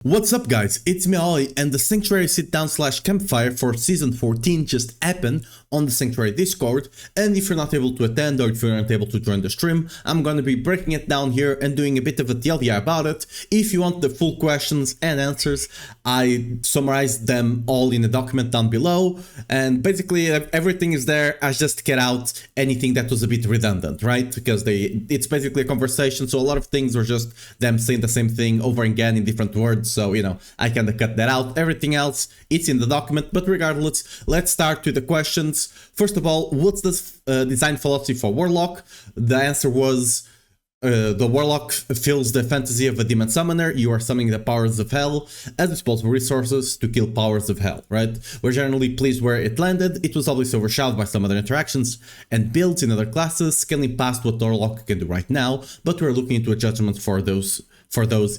What's up guys, it's me Ali, and the Sanctuary Sitdown Campfire for Season 14 just happened on the Sanctuary Discord, and if you're not able to attend or if you're not able to join the stream, I'm gonna be breaking it down here and doing a bit of a TLDR about it. If you want the full questions and answers, I summarized them all in a document down below, and basically everything is there. I just get out anything that was a bit redundant, right? Because it's basically a conversation, so a lot of things were just them saying the same thing over and again in different words. So, you know, I kind of cut that out. Everything else, it's in the document. But regardless, let's start with the questions. First of all, what's the design philosophy for Warlock? The answer was the Warlock fills the fantasy of a demon summoner. You are summoning the powers of hell as disposable resources to kill powers of hell, right? We're generally pleased where it landed. It was obviously overshadowed by some other interactions and builds in other classes, scaling past what Warlock can do right now, but we're looking into a judgment for those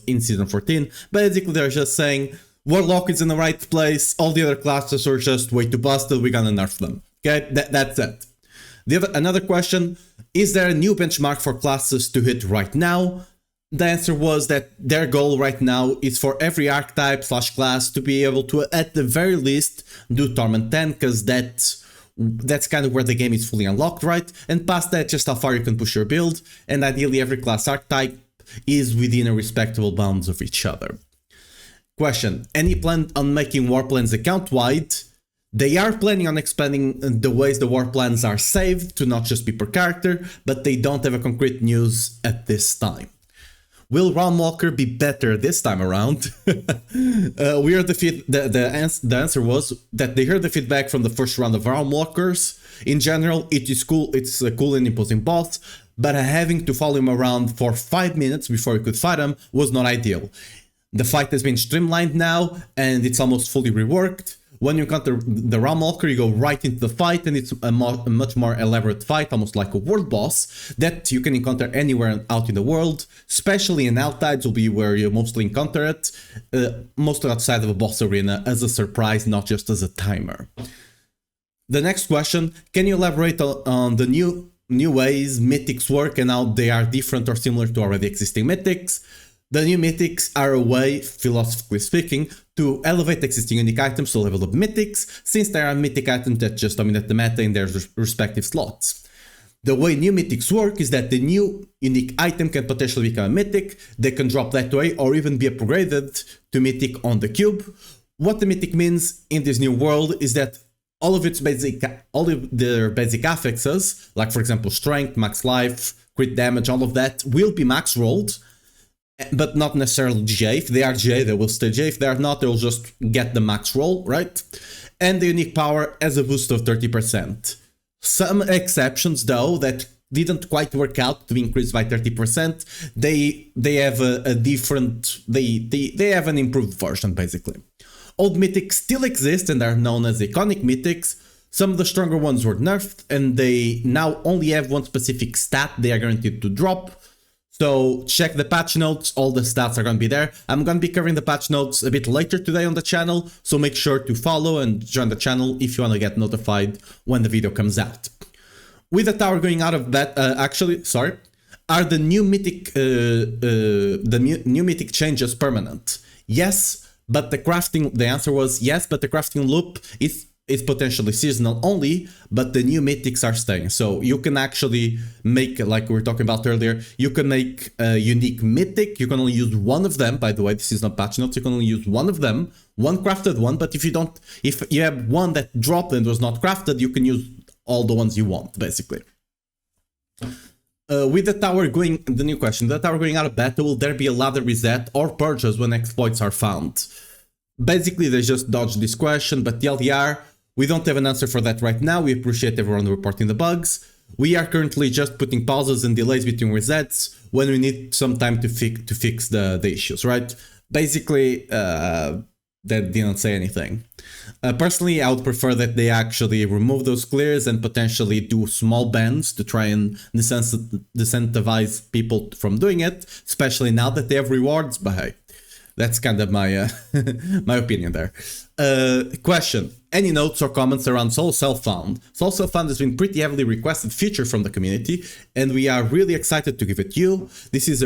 in Season 14. Basically, they're just saying, Warlock is in the right place, all the other classes are just way too busted, we're gonna nerf them. Okay, that's it. Another question, is there a new benchmark for classes to hit right now? The answer was that their goal right now is for every archetype / class to be able to, at the very least, do Torment 10, because that's kind of where the game is fully unlocked, right? And past that, just how far you can push your build, and ideally every class archetype is within a respectable bounds of each other. Question, any plan on making Warplanes account-wide? They are planning on expanding the ways the Warplanes are saved to not just be per character, but they don't have a concrete news at this time. Will Realmwalker be better this time around? We heard the answer was that they heard the feedback from the first round of Realmwalkers. In general, it is cool. It's a cool and imposing boss, but having to follow him around for 5 minutes before you could fight him was not ideal. The fight has been streamlined now, and it's almost fully reworked. When you encounter the Realmwalker, you go right into the fight, and it's a much more elaborate fight, almost like a world boss, that you can encounter anywhere out in the world, especially in Altides will be where you mostly encounter it, mostly outside of a boss arena as a surprise, not just as a timer. The next question, can you elaborate on the new ways mythics work and how they are different or similar to already existing mythics? The new mythics are a way, philosophically speaking, to elevate existing unique items to the level of mythics, since there are mythic items that just dominate the meta in their respective slots. The way new mythics work is that the new unique item can potentially become a mythic, they can drop that way or even be upgraded to mythic on the cube. What the mythic means in this new world is that all of their basic affixes, like for example strength, max life, crit damage, all of that will be max rolled, but not necessarily GA. If they are GA, they will stay GA. If they are not, they'll just get the max roll, right? And the unique power has a boost of 30%. Some exceptions, though, that didn't quite work out to increase by 30%, they have a different, they have an improved version, basically. Old mythics still exist and are known as iconic mythics. Some of the stronger ones were nerfed, and they now only have one specific stat they are guaranteed to drop. So check the patch notes, all the stats are going to be there. I'm going to be covering the patch notes a bit later today on the channel, so make sure to follow and join the channel if you want to get notified when the video comes out. With the tower going out of that, are the new mythic changes permanent? Yes, but the answer was yes, but the crafting loop is potentially seasonal only, but the new mythics are staying. So you can actually make, like we were talking about earlier, you can make a unique mythic. You can only use one of them, by the way, this is not patch notes, you can only use one of them, one crafted one, but if you have one that dropped and was not crafted, you can use all the ones you want, basically. With the tower going, the new question, the tower going out of beta, will there be a ladder reset or purchase when exploits are found? Basically, they just dodged this question, but TLDR, we don't have an answer for that right now. We appreciate everyone reporting the bugs. We are currently just putting pauses and delays between resets when we need some time to fix the issues, right? Basically, that didn't say anything. Personally, I would prefer that they actually remove those clears and potentially do small bans to try and disincentivize people from doing it, especially now that they have rewards. But hey, That's kind of my my opinion there. Question: any notes or comments around Solo Self-Found? Solo Self-Found has been pretty heavily requested feature from the community, and we are really excited to give it to you. This is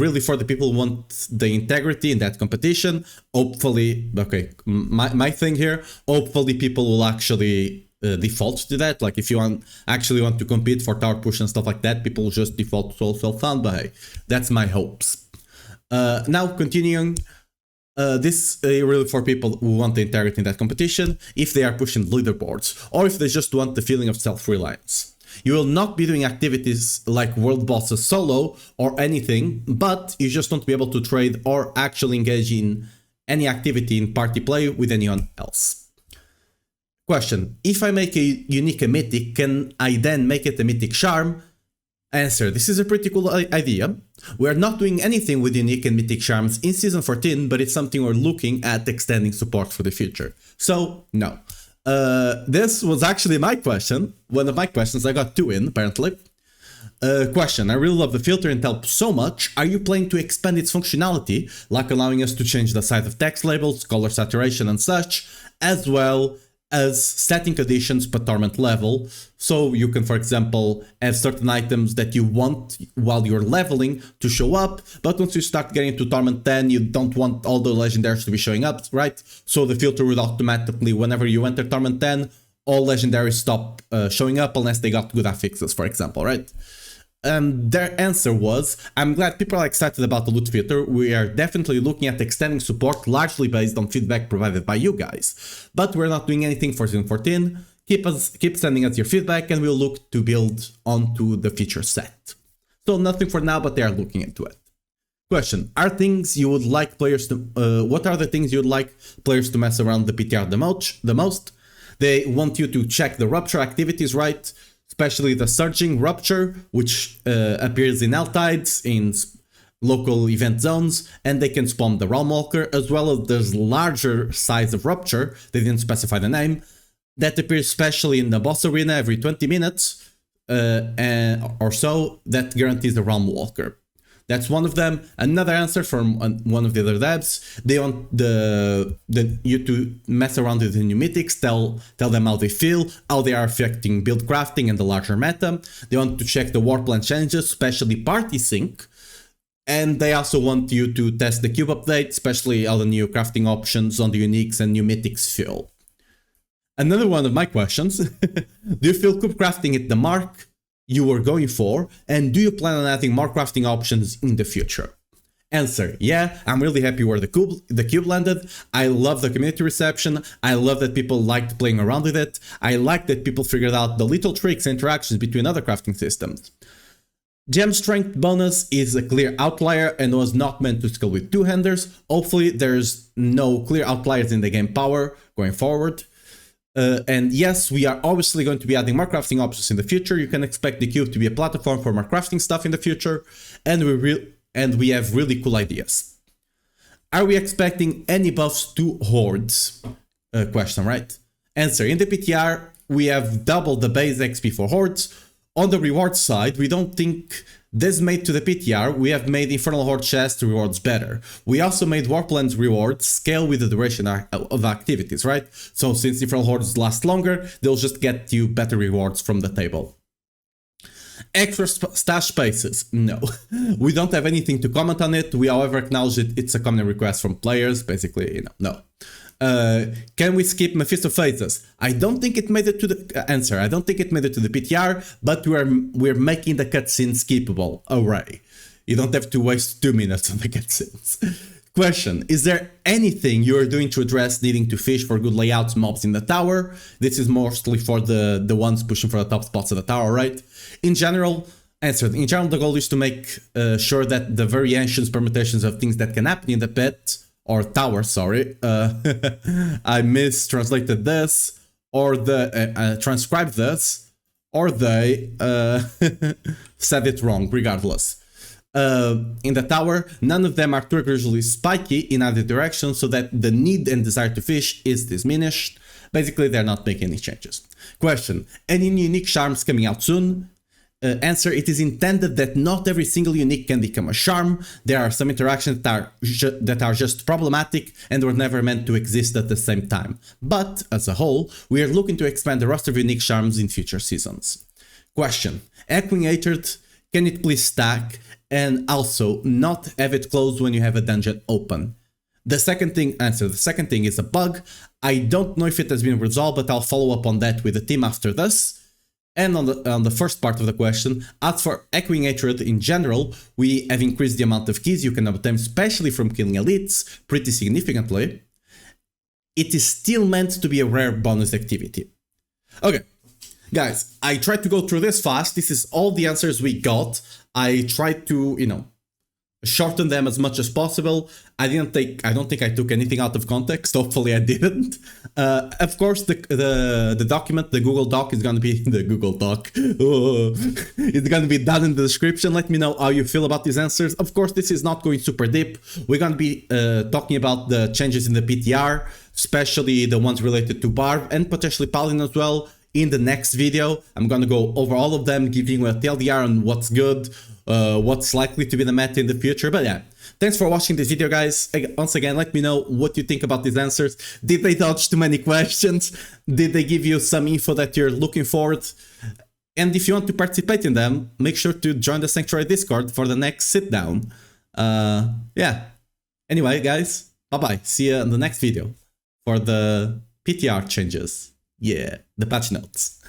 really for the people who want the integrity in that competition. Hopefully, okay, my thing here. Hopefully, people will actually default to that. Like if you actually want to compete for tower push and stuff like that, people will just default to Solo Self-Found. But hey, that's my hopes. Now continuing, this really for people who want the integrity in that competition, if they are pushing leaderboards, or if they just want the feeling of self-reliance. You will not be doing activities like world bosses solo or anything, but you just want to be able to trade or actually engage in any activity in party play with anyone else. Question: if I make a unique a mythic, can I then make it a mythic charm? Answer: this is a pretty cool idea. We are not doing anything with unique and mythic charms in Season 14, but it's something we're looking at extending support for the future. So, no. This was actually my question. One of my questions. I got two in, apparently. Question: I really love the filter and helps so much. Are you planning to expand its functionality, like allowing us to change the size of text labels, color saturation and such, as well as setting conditions per torment level, so you can, for example, have certain items that you want while you're leveling to show up, but once you start getting to torment 10, you don't want all the legendaries to be showing up, right? So the filter would automatically, whenever you enter torment 10, all legendaries stop showing up unless they got good affixes, for example, right? Their answer was, I'm glad people are excited about the loot filter. We are definitely looking at extending support largely based on feedback provided by you guys. But we're not doing anything for Season 14. Keep sending us your feedback and we'll look to build onto the feature set. So nothing for now, but they are looking into it. Question: are things you would like players to what are the things you would like players to mess around the PTR the most? They want you to check the rupture activities, right? Especially the surging rupture, which appears in L-tides, in local event zones, and they can spawn the Realm Walker, as well as there's larger size of rupture, they didn't specify the name, that appears especially in the boss arena every 20 minutes or so, that guarantees the Realm Walker. That's one of them. Another answer from one of the other devs, they want you to mess around with the new mythics, tell them how they feel, how they are affecting build crafting and the larger meta. They want to check the war plan changes, especially party sync. And they also want you to test the cube update, especially how the new crafting options on the uniques and new mythics feel. Another one of my questions, do you feel cube crafting hit the mark you were going for, and do you plan on adding more crafting options in the future? Answer: yeah, I'm really happy where the cube landed. I love the community reception. I love that people liked playing around with it. I like that people figured out the little tricks and interactions between other crafting systems. Gem strength bonus is a clear outlier and was not meant to scale with two-handers. Hopefully there's no clear outliers in the game power going forward. And yes, we are obviously going to be adding more crafting options in the future. You can expect the cube to be a platform for more crafting stuff in the future, and we have really cool ideas. Are we expecting any buffs to hordes? Question, right? Answer: in the PTR, we have doubled the base XP for hordes. On the reward side, we don't think this made to the PTR, we have made Infernal Horde chest rewards better. We also made Warplands rewards scale with the duration of activities, right? So since Infernal Hordes last longer, they'll just get you better rewards from the table. Extra stash spaces? No. We don't have anything to comment on it. We however acknowledge it's a common request from players, basically, no. Can we skip Mephisto phases? I don't think it made it to the answer. I don't think it made it to the PTR, but we're making the cutscenes skippable. Hooray. You don't have to waste 2 minutes on the cutscenes. Question: is there anything you are doing to address needing to fish for good layouts mobs in the tower? This is mostly for the ones pushing for the top spots of the tower, right? In general, in general, the goal is to make sure that the variations, permutations of things that can happen in the pit or tower, sorry, I mistranslated this, or transcribed this, or they said it wrong, regardless. In the tower, none of them are too egregiously spiky in either direction, so that the need and desire to fish is diminished. Basically, they're not making any changes. Question: any unique charms coming out soon? answer, it is intended that not every single unique can become a charm. There are some interactions that are just problematic and were never meant to exist at the same time. But, as a whole, we are looking to expand the roster of unique charms in future seasons. Question. Echoing Hatred, can it please stack? And also, not have it closed when you have a dungeon open. The second thing is a bug. I don't know if it has been resolved, but I'll follow up on that with the team after this. And on the first part of the question, as for Echoing Hatred in general, we have increased the amount of keys you can obtain, especially from killing elites, pretty significantly. It is still meant to be a rare bonus activity. Okay, guys, I tried to go through this fast. This is all the answers we got. I tried to, shorten them as much as possible. I don't think I took anything out of context. Hopefully I didn't. Of course, the document, the Google Doc is gonna be the Google Doc. Oh, it's gonna be down in the description. Let me know how you feel about these answers. Of course, this is not going super deep. We're gonna be talking about the changes in the PTR, especially the ones related to Barb and potentially Paladin as well. In the next video, I'm gonna go over all of them, giving you a TLDR on what's good, what's likely to be the meta in the future. But yeah, thanks for watching this video, guys. Once again, let me know what you think about these answers. Did they dodge too many questions? Did they give you some info that you're looking for? And if you want to participate in them, make sure to join the Sanctuary Discord for the next sit-down. Yeah. Anyway, guys, bye-bye. See you in the next video for the PTR changes. Yeah, the patch notes.